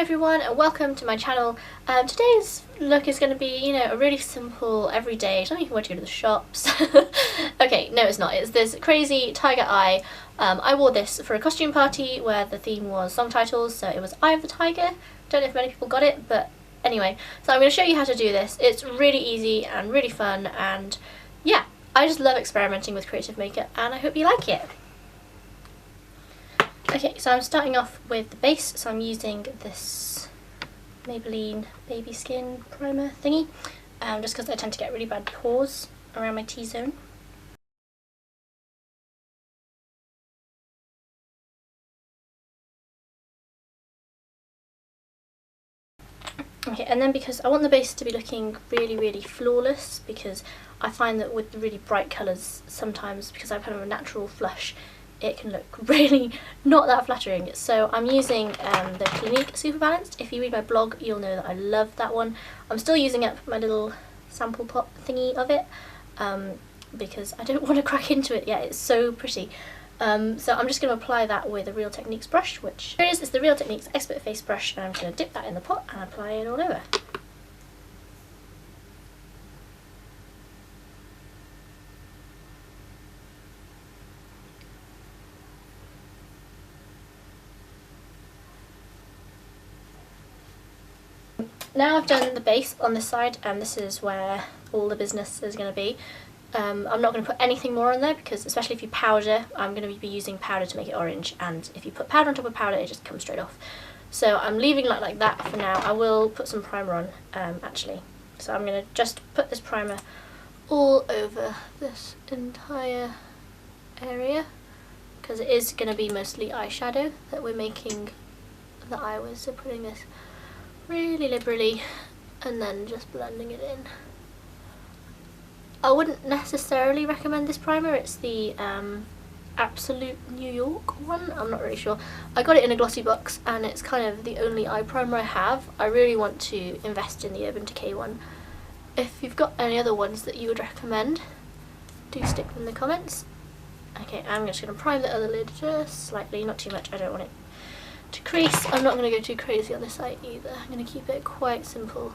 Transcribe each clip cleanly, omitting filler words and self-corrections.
everyone and welcome to my channel. Today's look is going to be, a really simple everyday, it's not even where to go to the shops. Okay, no it's not, it's this crazy tiger eye. I wore this for a costume party where the theme was song titles, so it was Eye of the Tiger. Don't know if many people got it, but anyway. So I'm going to show you how to do this. It's really easy and really fun, and yeah, I just love experimenting with creative makeup and I hope you like it. Okay, so I'm starting off with the base, so I'm using this Maybelline Baby Skin Primer thingy, just because I tend to get really bad pores around my T-zone. Okay, and then because I want the base to be looking really flawless, because I find that with the really bright colours sometimes, because I have kind of a natural flush, it can look really not that flattering. So I'm using the Clinique Super Balanced. If you read my blog, you'll know that I love that one. I'm still using up my little sample pot thingy of it because I don't want to crack into it yet. It's so pretty. So I'm just going to apply that with a Real Techniques brush, which here it is. It's the Real Techniques Expert Face Brush, and I'm going to dip that in the pot and apply it all over. Now I've done the base on this side, and this is where all the business is going to be. I'm not going to put anything more on there because, especially if you powder, I'm going to be using powder to make it orange, and if you put powder on top of powder it just comes straight off. So I'm leaving it like that for now. I will put some primer on actually. So I'm going to just put this primer all over this entire area because it is going to be mostly eyeshadow that we're making the eye with, so putting this really liberally and then just blending it in. I wouldn't necessarily recommend this primer. It's the Absolute New York one. I'm not really sure. I got it in a glossy box and it's kind of the only eye primer I have. I really want to invest in the Urban Decay one. If you've got any other ones that you would recommend, do stick them in the comments. Okay, I'm just going to prime the other lid just slightly, not too much. I don't want it to crease. I'm not going to go too crazy on this side either. I'm going to keep it quite simple.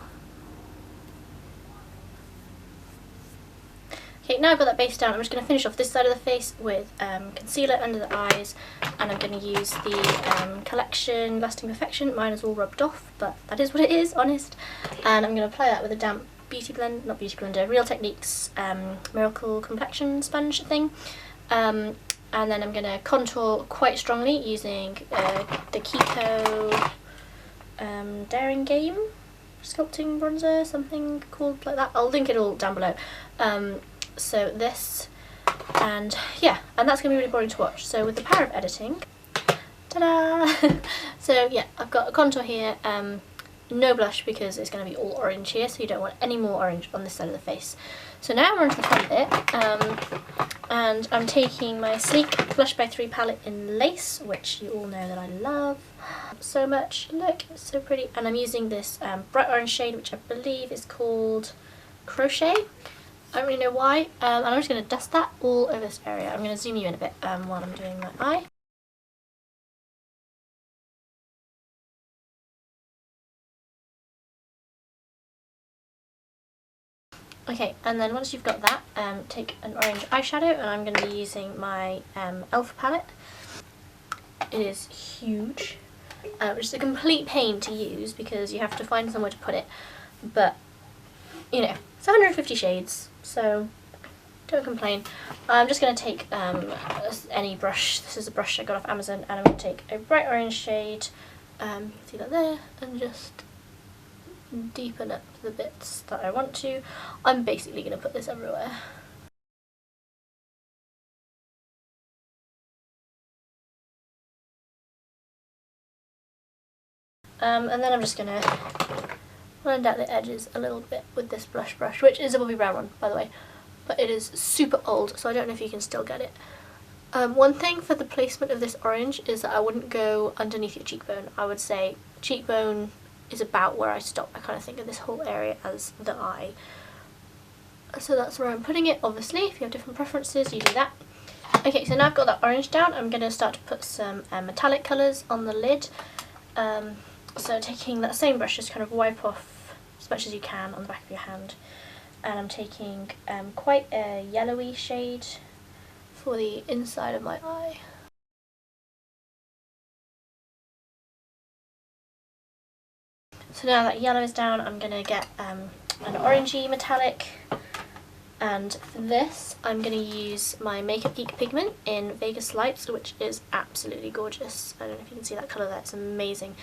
Okay, now I've got that base down, I'm just going to finish off this side of the face with concealer under the eyes, and I'm going to use the Collection Lasting Perfection. Mine is all rubbed off, but that is what it is, honest. And I'm going to apply that with a damp beauty blend, not beauty blender, Real Techniques Miracle Complexion Sponge thing. And then I'm going to contour quite strongly using the Kiko Daring Game Sculpting bronzer, something called like that. I'll link it all down below. So this, and yeah, and that's going to be really boring to watch. So with the power of editing, ta-da! So yeah, I've got a contour here, no blush because it's going to be all orange here, so you don't want any more orange on this side of the face. So now I'm on to the front bit, and I'm taking my Sleek Blush by 3 palette in Lace, which you all know that I love so much. Look, it's so pretty. And I'm using this bright orange shade, which I believe is called Crochet. I don't really know why. And I'm just going to dust that all over this area. I'm going to zoom you in a bit while I'm doing my eye. Okay, and then once you've got that, take an orange eyeshadow, and I'm going to be using my e.l.f. palette. It is huge, which is a complete pain to use because you have to find somewhere to put it, but it's 150 shades, so don't complain. I'm just going to take any brush. This is a brush I got off Amazon, and I'm going to take a bright orange shade, you can see that there, and just deepen up the bits that I want to. I'm basically going to put this everywhere. And then I'm just going to blend out the edges a little bit with this blush brush, which is a Bobbi Brown one, by the way, but it is super old, so I don't know if you can still get it. One thing for the placement of this orange is that I wouldn't go underneath your cheekbone. I would say cheekbone is about where I stop. I kind of think of this whole area as the eye. So that's where I'm putting it. Obviously, if you have different preferences, you do that. Okay, so now I've got that orange down, I'm going to start to put some metallic colours on the lid. So taking that same brush, just kind of wipe off as much as you can on the back of your hand. And I'm taking quite a yellowy shade for the inside of my eye. So now that yellow is down, I'm going to get an orangey metallic, and for this I'm going to use my Makeup Geek pigment in Vegas Lights, which is absolutely gorgeous. I don't know if you can see that colour there, it's amazing.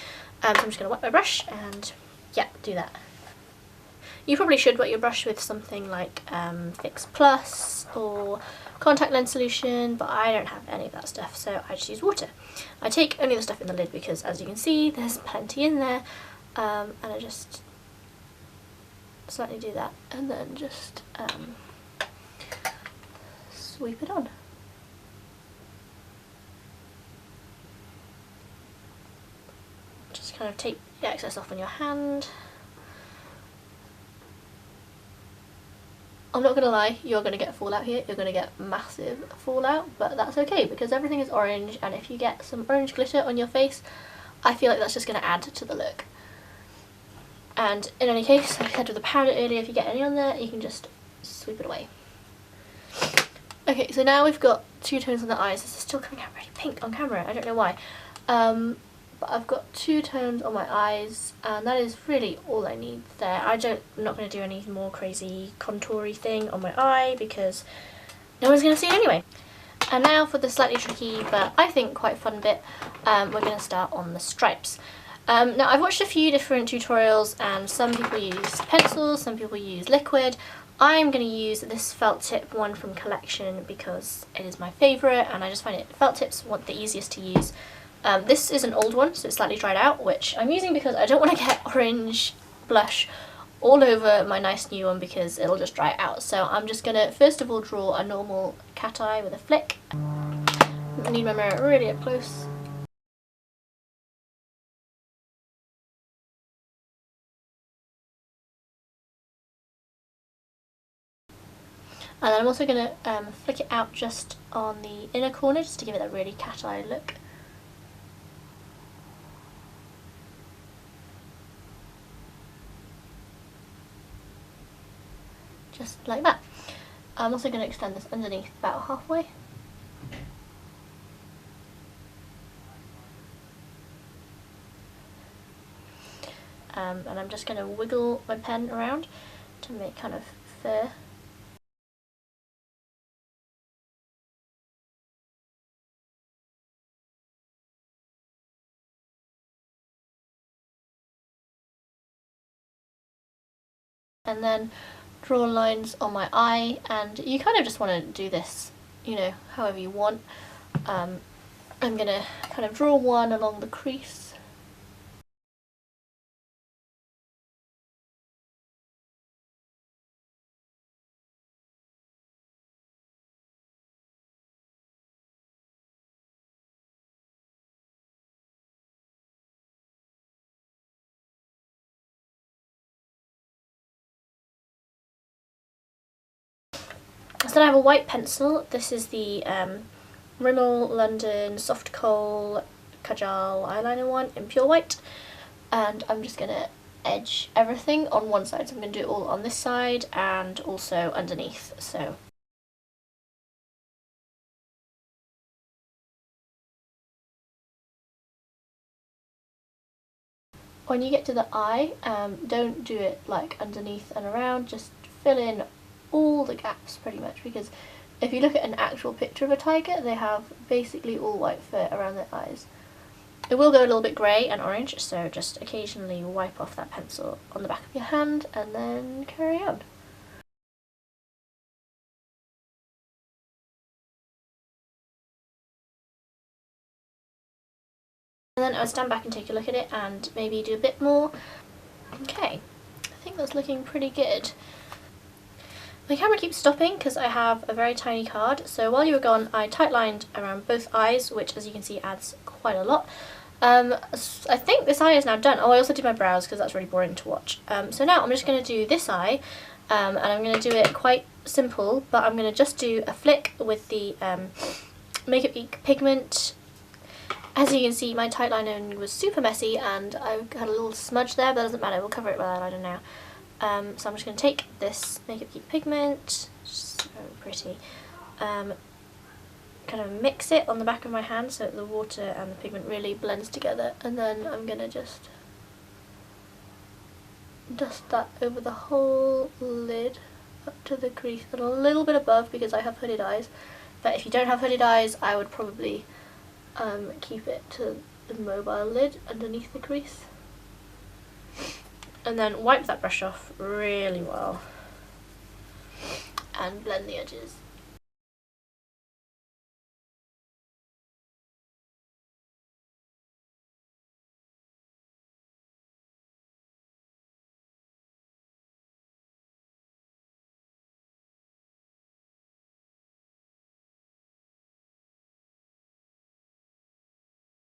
So I'm just going to wet my brush and yeah, do that. You probably should wet your brush with something like Fix Plus or contact lens solution, but I don't have any of that stuff, so I just use water. I take only the stuff in the lid because, as you can see, there's plenty in there, and I just slightly do that and then just sweep it on. Just kind of take the excess off on your hand. I'm not going to lie, you're going to get fallout here, you're going to get massive fallout, but that's okay because everything is orange, and if you get some orange glitter on your face, I feel like that's just going to add to the look. And in any case, like I said with the powder earlier, if you get any on there, you can just sweep it away. Okay, so now we've got two tones on the eyes. This is still coming out really pink on camera, I don't know why. But I've got two tones on my eyes, and that is really all I need there. I'm not going to do any more crazy contoury thing on my eye because no one's going to see it anyway. And now for the slightly tricky but I think quite fun bit, we're going to start on the stripes. Now I've watched a few different tutorials, and some people use pencils, some people use liquid. I'm going to use this felt tip one from Collection because it is my favourite, and I just find felt tips the easiest to use. This is an old one, so it's slightly dried out, which I'm using because I don't want to get orange blush all over my nice new one because it'll just dry out. So I'm just going to first of all draw a normal cat eye with a flick. I need my mirror really up close. And then I'm also going to flick it out just on the inner corner just to give it that really cat eye look. Just like that. I'm also going to extend this underneath about halfway. And I'm just going to wiggle my pen around to make kind of fur. And then draw lines on my eye, and you kind of just want to do this, you know, however you want. I'm going to kind of draw one along the crease. So then I have a white pencil. This is the Rimmel London Soft Kohl Kajal eyeliner one in pure white, and I'm just going to edge everything on one side. So I'm going to do it all on this side and also underneath. So when you get to the eye, don't do it like underneath and around, just fill in all the gaps pretty much, because if you look at an actual picture of a tiger, they have basically all white fur around their eyes. It will go a little bit grey and orange, so just occasionally wipe off that pencil on the back of your hand and then carry on. And then I'll stand back and take a look at it and maybe do a bit more. Okay, I think that's looking pretty good. My camera keeps stopping because I have a very tiny card, so while you were gone I tightlined around both eyes, which as you can see adds quite a lot. I think this eye is now done. Oh, I also did my brows because that's really boring to watch. So now I'm just going to do this eye, and I'm going to do it quite simple, but I'm going to just do a flick with the Makeup Geek pigment As you can see, my tight lining was super messy and I had a little smudge there, but that doesn't matter, we'll cover it with eyeliner now. So I'm just going to take this Makeup Geek pigment, so pretty, kind of mix it on the back of my hand so that the water and the pigment really blends together, and then I'm going to just dust that over the whole lid up to the crease and a little bit above because I have hooded eyes. But if you don't have hooded eyes, I would probably keep it to the mobile lid underneath the crease. And then wipe that brush off really well and blend the edges.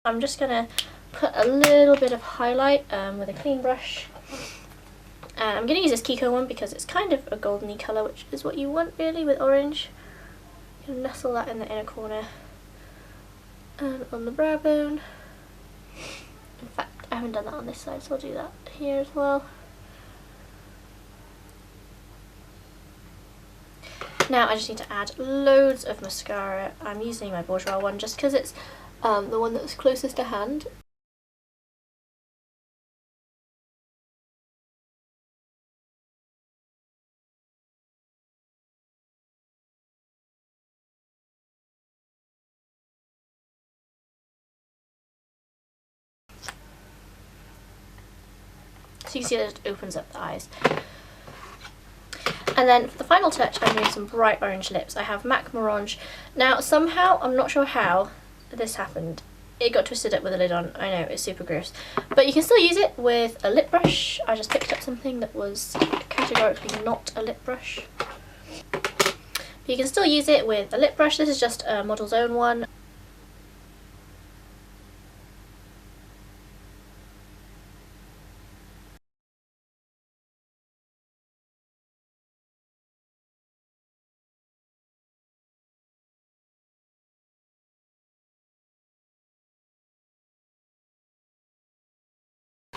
I'm just going to put a little bit of highlight with a clean brush. And I'm going to use this Kiko one because it's kind of a goldeny colour, which is what you want really with orange. You can nestle that in the inner corner and on the brow bone. In fact, I haven't done that on this side, so I'll do that here as well. Now I just need to add loads of mascara. I'm using my Bourjois one just because it's the one that's closest to hand. So you can see that it opens up the eyes. And then for the final touch, I'm doing some bright orange lips. I have MAC Morange. Now somehow, I'm not sure how this happened, it got twisted up with the lid on. I know, it's super gross. But you can still use it with a lip brush. I just picked up something that was categorically not a lip brush. But you can still use it with a lip brush. This is just a Model's Own one.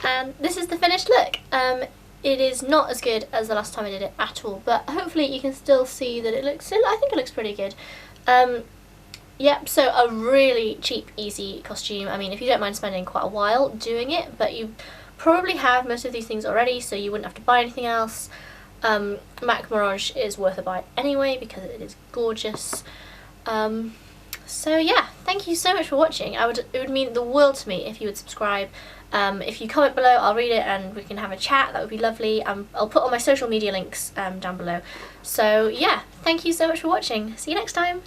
And this is the finished look. It is not as good as the last time I did it at all, but hopefully you can still see that it looks, I think it looks pretty good. Yep, so a really cheap, easy costume. I mean, if you don't mind spending quite a while doing it, but you probably have most of these things already, so you wouldn't have to buy anything else. MAC Mirage is worth a buy anyway because it is gorgeous. So yeah, thank you so much for watching. It would mean the world to me if you would subscribe. If you comment below, I'll read it and we can have a chat. That would be lovely. I'll put all my social media links down below. So yeah, thank you so much for watching. See you next time.